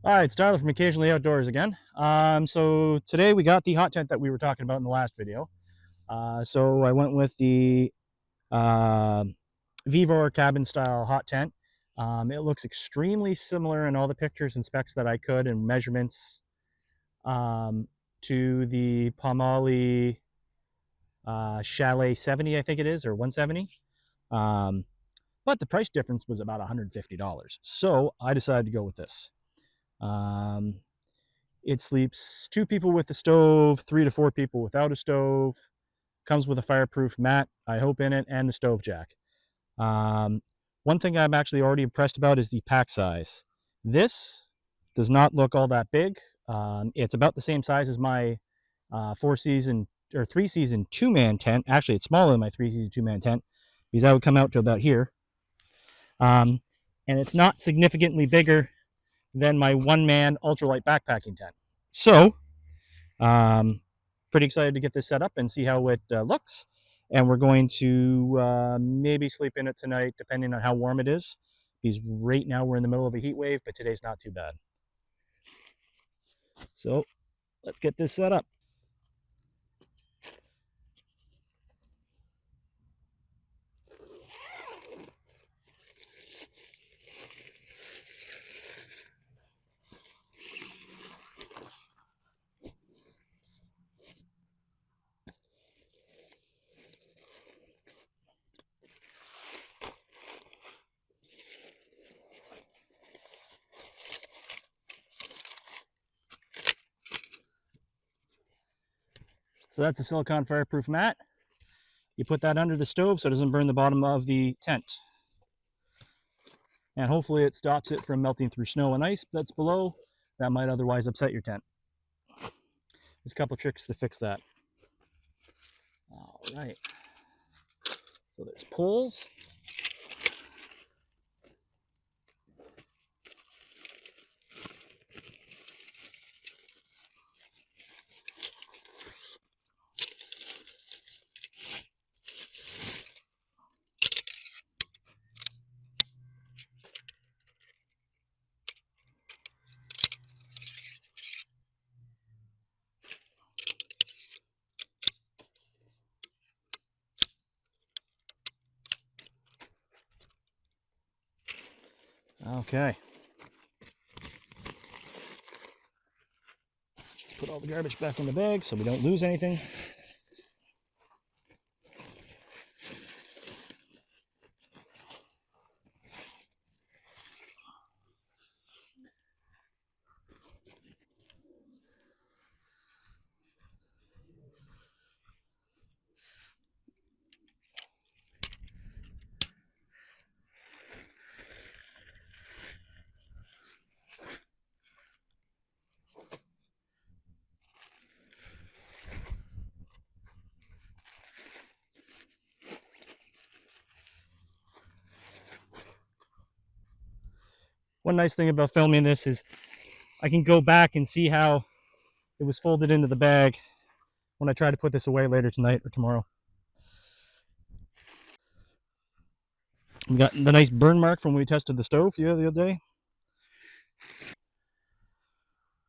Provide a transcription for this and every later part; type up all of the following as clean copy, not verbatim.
All right, it's Tyler from Occasionally Outdoors again. So today we got the hot tent that we were talking about in the last video. So I went with the uh, Vivor cabin style hot tent. It looks extremely similar in all the pictures and specs that I could and measurements um, to the Palmali Chalet 70, I think it is, or 170. Um, but the price difference was about $150. So I decided to go with this. Um, It sleeps two people with a stove, 3 to 4 people without a stove. Comes with a fireproof mat, I hope, in it, and the stove jack. Um, One thing I'm actually already impressed about is the pack size. This does not look all that big. It's about the same size as my 4 season or 3 season 2-man tent. Actually, it's smaller than my 3 season 2-man tent because that would come out to about here. Um, and it's not significantly bigger than my 1-man ultralight backpacking tent. So um, pretty excited to get this set up and see how it looks. And we're going to maybe sleep in it tonight, depending on how warm it is. Because right now we're in the middle of a heat wave, but today's not too bad. So let's get this set up. So that's a silicone fireproof mat. You put that under the stove so it doesn't burn the bottom of the tent. And hopefully it stops it from melting through snow and ice that's below. That might otherwise upset your tent. There's a couple tricks to fix that. All right. So there's poles. Okay. Just put all the garbage back in the bag so we don't lose anything. One nice thing about filming this is I can go back and see how it was folded into the bag when I try to put this away later tonight or tomorrow. We got the nice burn mark from when we tested the stove the other day.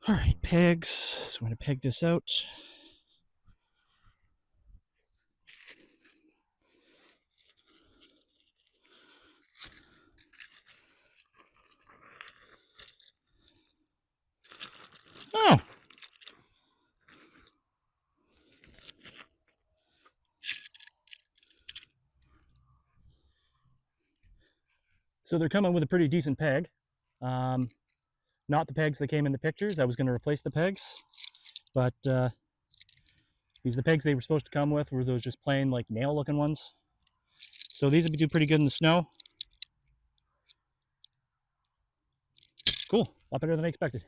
All right, pegs. So I'm going to peg this out. Oh. So they're coming with a pretty decent peg. Not the pegs that came in the pictures. I was going to replace the pegs, but these the pegs they were supposed to come with were those just plain like nail looking ones. So these would do pretty good in the snow. Cool, a lot better than I expected.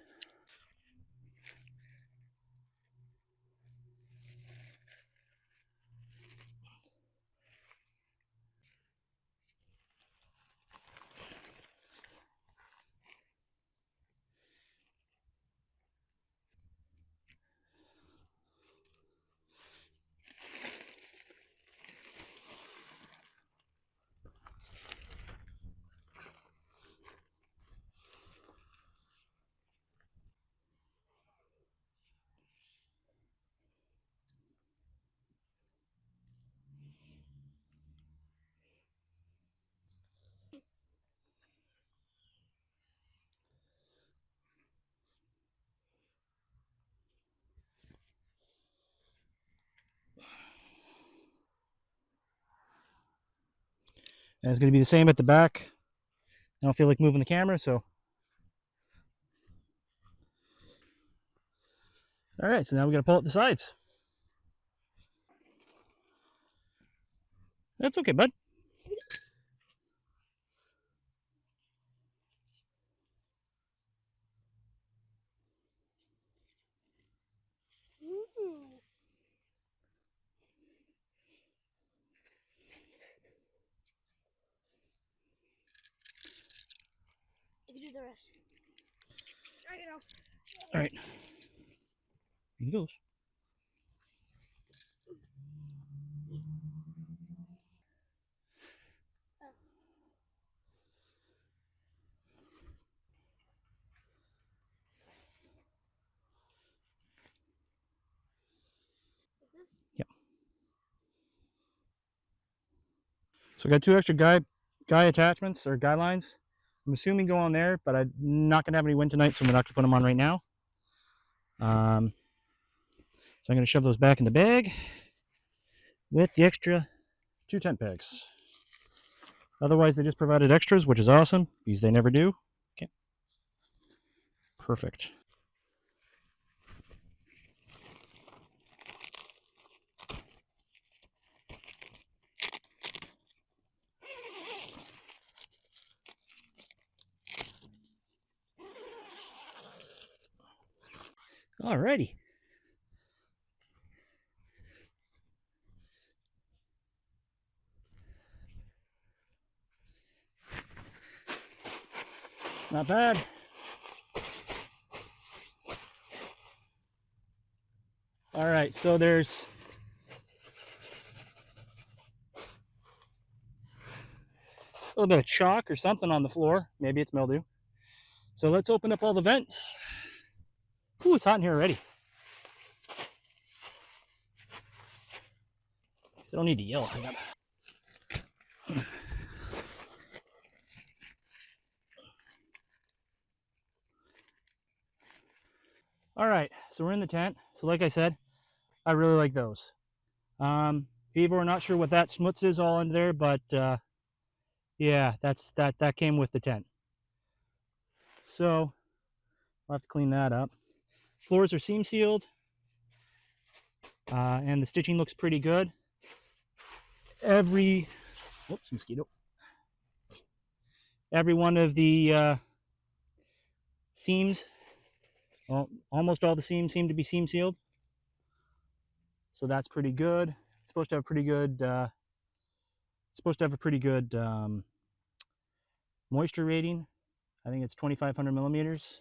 And it's going to be the same at the back. I don't feel like moving the camera, so. All right, so now we got to pull out the sides. That's okay, bud. You can do the rest. Drag it off. All right. Here he goes. Yep. So I got 2 extra guy attachments or guy lines. I'm assuming go on there, but I'm not gonna have any wind tonight, so we're not gonna put them on right now. So I'm gonna shove those back in the bag with the extra 2 tent pegs. Otherwise, they just provided extras, which is awesome because they never do. Okay, perfect. Alrighty. Not bad. All right, so there's a little bit of chalk or something on the floor. Maybe it's mildew. So let's open up all the vents. Ooh, it's hot in here already. So I don't need to yell. All right, so we're in the tent. So like I said, I really like those. Vivor, not sure what that smuts is all in there, but yeah, that came with the tent. So I'll have to clean that up. Floors are seam sealed, and the stitching looks pretty good. Every mosquito. Every one of the seams, well, almost all the seams seem to be seam sealed, so that's pretty good. It's supposed to have pretty good. Moisture rating. I think it's 2,500 millimeters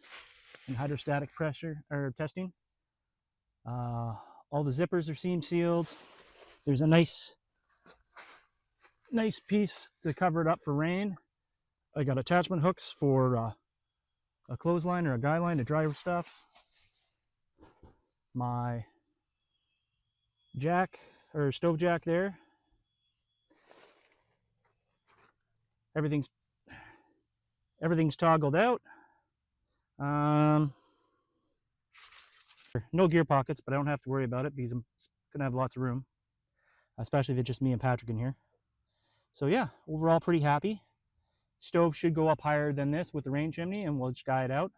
in hydrostatic pressure or testing. All the zippers are seam sealed. There's a nice piece to cover it up for rain. I got attachment hooks for a clothesline or a guy line to dry stuff. My jack or stove jack there. Everything's toggled out. No gear pockets, but I don't have to worry about it because I'm gonna have lots of room, especially if it's just me and Patrick in here. So yeah, overall pretty happy. Stove should go up higher than this with the rain chimney, and we'll just guy it out.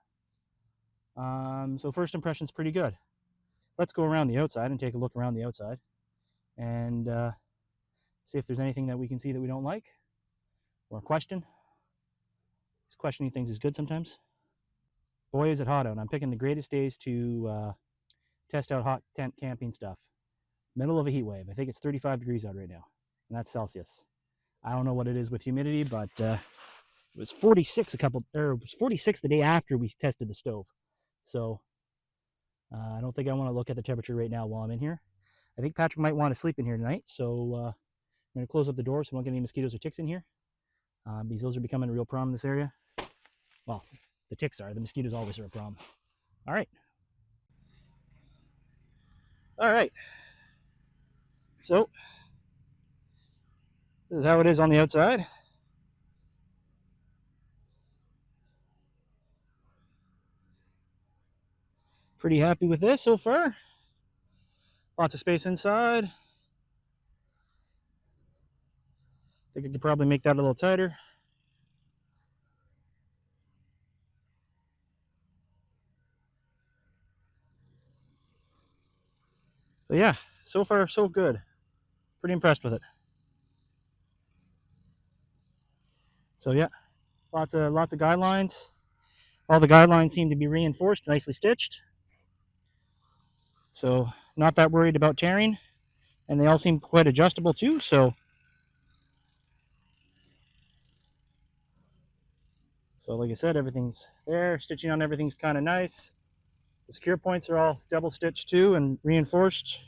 So first impression's pretty good. Let's go around the outside and take a look around the outside and see if there's anything that we can see that we don't like or question. Because questioning things is good sometimes. Boy, is it hot out, and I'm picking the greatest days to test out hot tent camping stuff. Middle of a heat wave. I think it's 35 degrees out right now, and that's Celsius. I don't know what it is with humidity, but it was 46 it was 46 the day after we tested the stove. So I don't think I want to look at the temperature right now while I'm in here. I think Patrick might want to sleep in here tonight, so I'm going to close up the door so we don't get any mosquitoes or ticks in here. Because those are becoming a real problem in this area. Well, the ticks are. The mosquitoes always are a problem. All right. All right. So this is how it is on the outside. Pretty happy with this so far. Lots of space inside. think I could probably make that a little tighter. But yeah, so far so good. Pretty impressed with it. So yeah, lots of guidelines. All the guidelines seem to be reinforced, nicely stitched. So not that worried about tearing. And they all seem quite adjustable too. So like I said, everything's there. Stitching on everything's kind of nice. The secure points are all double stitched too and reinforced.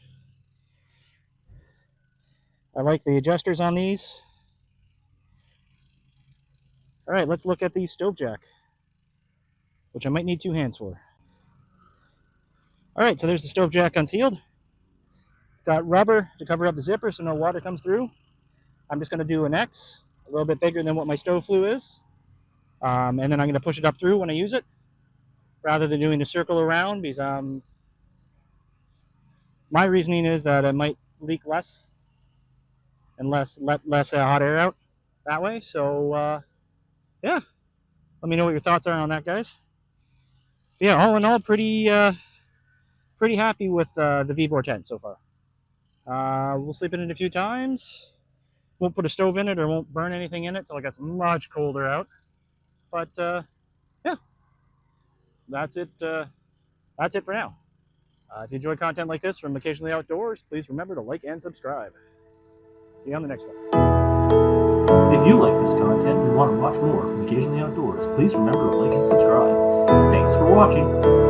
I like the adjusters on these. All right, let's look at the stove jack, which I might need 2 hands for. All right, so there's the stove jack unsealed. It's got rubber to cover up the zipper so no water comes through. I'm just going to do an X, a little bit bigger than what my stove flue is. And then I'm going to push it up through when I use it, rather than doing a circle around, because my reasoning is that it might leak less and let less hot air out that way. So yeah, let me know what your thoughts are on that, guys. Yeah, all in all, pretty happy with the Vevor tent so far. We'll sleep in it a few times. Won't put a stove in it or won't burn anything in it until it gets much colder out. But yeah, that's it. That's it for now. If you enjoy content like this from Occasionally Outdoors, please remember to like and subscribe. See you on the next one. If you like this content and want to watch more from Occasionally Outdoors, please remember to like and subscribe. Thanks for watching.